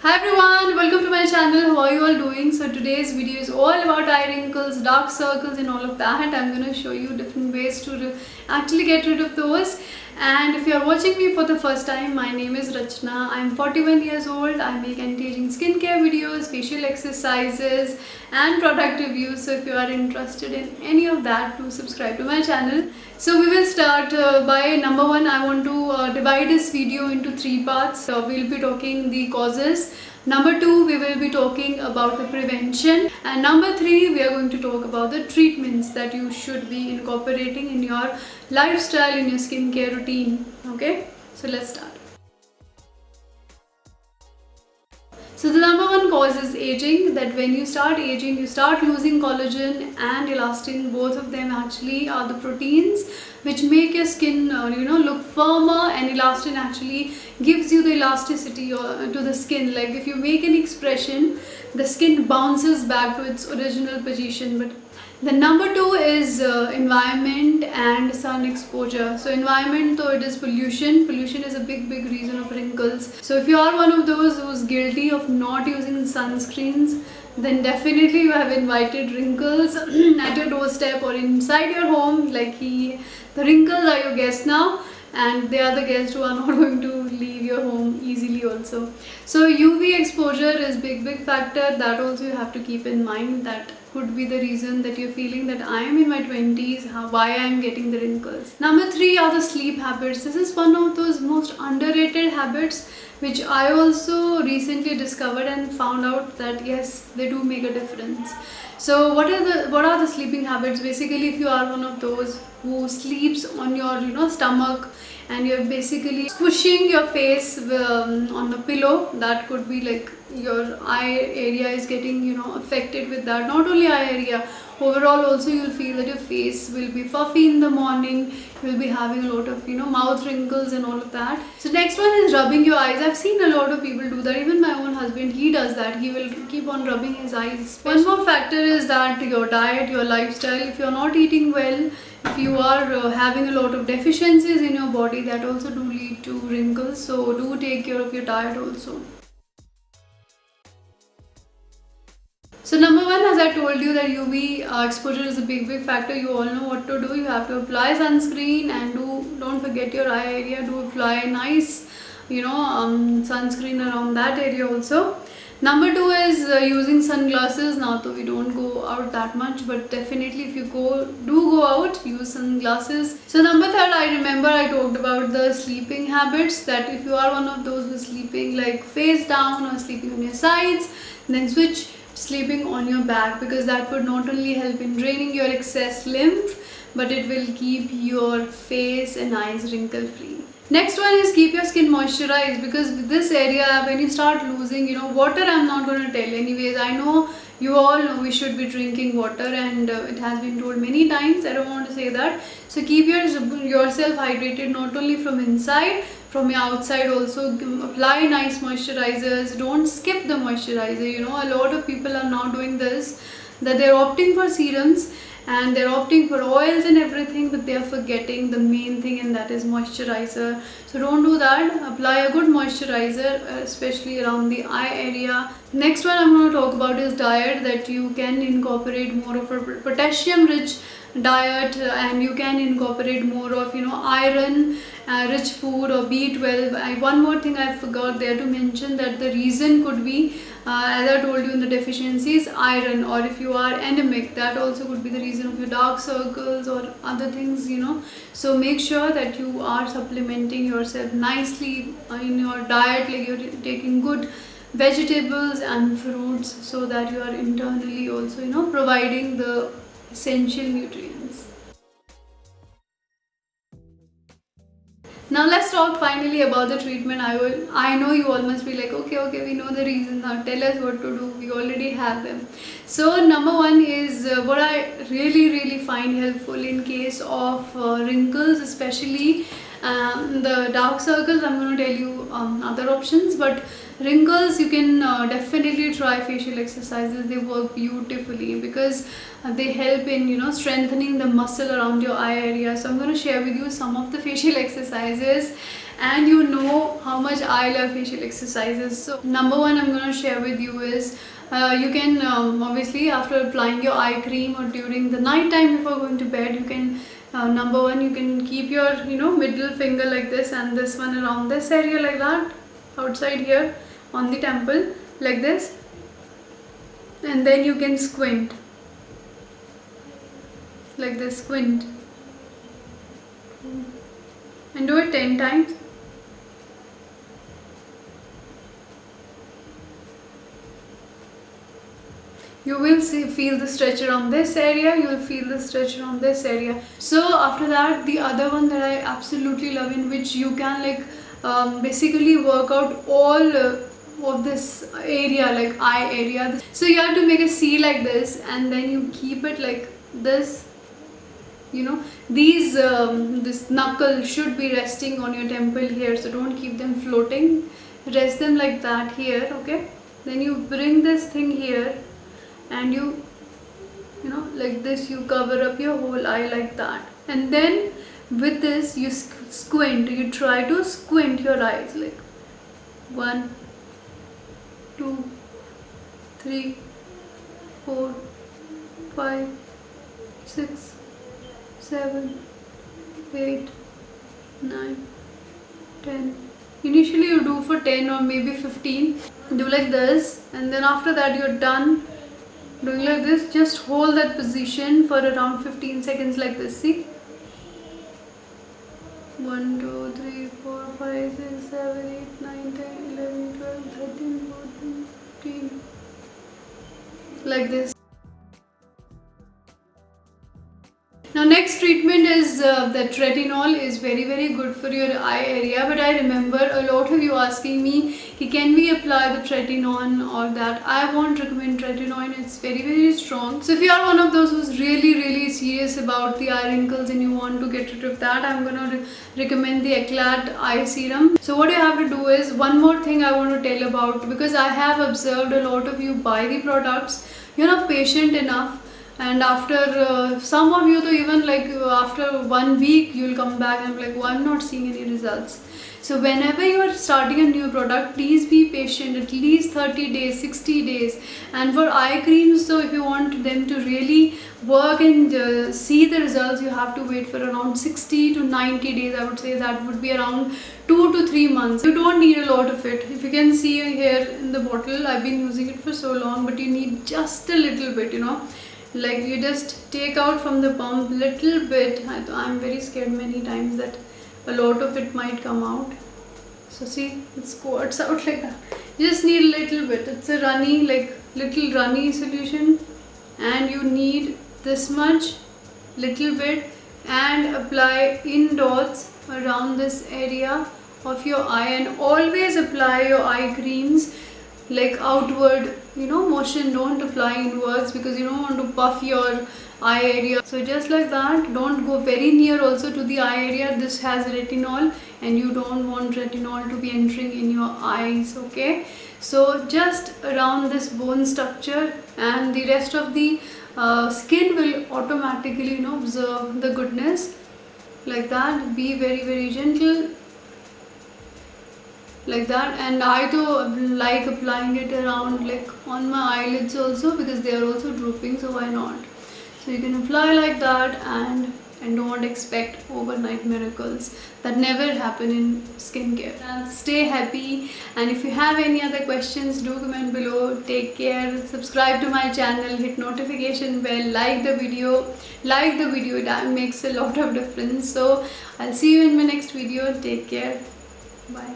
Hi everyone, welcome to my channel. How are you all doing? So today's video is all about eye wrinkles, dark circles and all of that. I'm going to show you different ways to actually get rid of those. And if you are watching me for the first time, my name is Rachna. I'm 41 years old. I make anti-aging skincare videos, facial exercises and product reviews. So if you are interested in any of that, do subscribe to my channel. So we will start by number one. I want to divide this video into three parts. We'll be talking the causes. Number two, we will be talking about the prevention. And number three, we are going to talk about the treatments that you should be incorporating in your lifestyle, in your skincare routine. Okay, so let's start. So the number one cause is aging, that when you start aging, you start losing collagen and elastin. Both of them actually are the proteins which make your skin look firmer, and elastin actually gives you the elasticity to the skin. Like if you make an expression, the skin bounces back to its original position. But the number two is environment and sun exposure. So environment, though it is pollution. Pollution is a big reason of wrinkles. So if you are one of those who's guilty of not using sunscreens, then definitely you have invited wrinkles at your doorstep or inside your home. The wrinkles are your guests now, and they are the guests who are not going to leave your home easily also. So UV exposure is big factor. That also you have to keep in mind. That could be the reason that you're feeling that I am in my 20s, why I am getting the wrinkles. Number three are the sleep habits. This is one of those most underrated habits which I also recently discovered and found out that yes, they do make a difference. So what are the sleeping habits? Basically, if you are one of those who sleeps on your stomach and you're basically squishing your face on the pillow, that could be like your eye area is getting affected with that. Not only eye area, overall also you'll feel that your face will be puffy in the morning. You'll be having a lot of mouth wrinkles and all of that. So next one is rubbing your eyes. I've seen a lot of people do that. Even my own husband, he does that. He will keep on rubbing his eyes. One more factor is that your diet, your lifestyle. If you're not eating well, if you are having a lot of deficiencies in your body, that also do lead to wrinkles. So do take care of your diet also. So number one, as I told you, that UV exposure is a big factor. You all know what to do. You have to apply sunscreen, and don't forget your eye area. Do apply nice sunscreen around that area also. Number two is using sunglasses. Now though we don't go out that much, but definitely if you do go out, use sunglasses. So number third, I remember I talked about the sleeping habits, that if you are one of those who is sleeping like face down or sleeping on your sides, then switch sleeping on your back, because that would not only help in draining your excess lymph, but it will keep your face and eyes wrinkle free. Next one is keep your skin moisturized, because with this area, when you start losing water, I'm not going to tell anyways. I know you all know we should be drinking water, and it has been told many times. I don't want to say that. So keep yourself hydrated, not only from inside, from your outside also. Apply nice moisturizers. Don't skip the moisturizer. A lot of people are now doing this, that they're opting for serums and they're opting for oils and everything, but they are forgetting the main thing, and that is moisturizer. So don't do that. Apply a good moisturizer, especially around the eye area. Next one I'm going to talk about is diet, that you can incorporate more of a potassium rich diet, and you can incorporate more of iron rich food or B12. One more thing I forgot there to mention, that the reason could be as I told you in the deficiencies, iron, or if you are anemic, that also could be the reason of your dark circles or other things. So make sure that you are supplementing yourself nicely in your diet, like you're taking good vegetables and fruits, so that you are internally also providing the essential nutrients. Now let's talk finally about the treatment. I know you all must be like, okay, we know the reasons. Now tell us what to do. We already have them. So number one is what I really find helpful in case of wrinkles, especially The dark circles, I'm going to tell you other options, but wrinkles, you can definitely try facial exercises. They work beautifully because they help in, you know, strengthening the muscle around your eye area. So I'm going to share with you some of the facial exercises, and you know how much I love facial exercises. So number one I'm going to share with you is you can obviously, after applying your eye cream or during the night time before going to bed, you can number one, you can keep your, you know, middle finger like this and this one around this area like that, outside here on the temple like this, and then you can squint like this, squint, and do it 10 times. You will feel the stretch around this area, you will feel the stretch around this area. So after that, the other one that I absolutely love, in which you can like basically work out all of this area, like eye area. So you have to make a C like this, and then you keep it like this. You know, these this knuckle should be resting on your temple here, so don't keep them floating. Rest them like that here, okay? Then you bring this thing here, and you know, like this, you cover up your whole eye like that, and then with this you squint. You try to squint your eyes like 1 2 3 4 5 6 7 8 9 10. Initially you do for 10 or maybe 15. Do like this, and then after that you're done doing like this. Just hold that position for around 15 seconds like this. See, 1 2 3 4 5 6 7 8 9 10 11 12 13 14 15, like this. Now next treatment is that retinol is very good for your eye area, but I remember a lot of you asking me, can we apply the tretinoin or that? I won't recommend tretinoin, it's very strong. So if you are one of those who's really serious about the eye wrinkles and you want to get rid of that, I'm gonna recommend the Eclat eye serum. So what you have to do is, one more thing I want to tell about, because I have observed a lot of you buy the products, you're not patient enough, and after some of you to even like after 1 week you'll come back and be like, oh, I'm not seeing any results. So whenever you are starting a new product, please be patient, at least 30 days 60 days. And for eye creams, so if you want them to really work and see the results, you have to wait for around 60 to 90 days. I would say that would be around 2 to 3 months. You don't need a lot of it. If you can see here in the bottle, I've been using it for so long, but you need just a little bit, you know, like you just take out from the pump little bit. I'm very scared many times that a lot of it might come out. So see, it squirts out like that. You just need a little bit. It's a runny, like little runny solution, and you need this much, little bit, and apply in dots around this area of your eye. And always apply your eye creams like outward, you know, motion. Don't apply inwards, because you don't want to puff your eye area. So just like that, don't go very near also to the eye area. This has retinol and you don't want retinol to be entering in your eyes, okay? So just around this bone structure, and the rest of the skin will automatically, you know, observe the goodness like that. Be very gentle like that. And I too like applying it around like on my eyelids also, because they are also drooping, so why not? So you can apply like that, and don't expect overnight miracles. That never happen in skincare. And stay happy, and if you have any other questions, do comment below. Take care, subscribe to my channel, hit notification bell, like the video. That makes a lot of difference. So I'll see you in my next video. Take care, bye.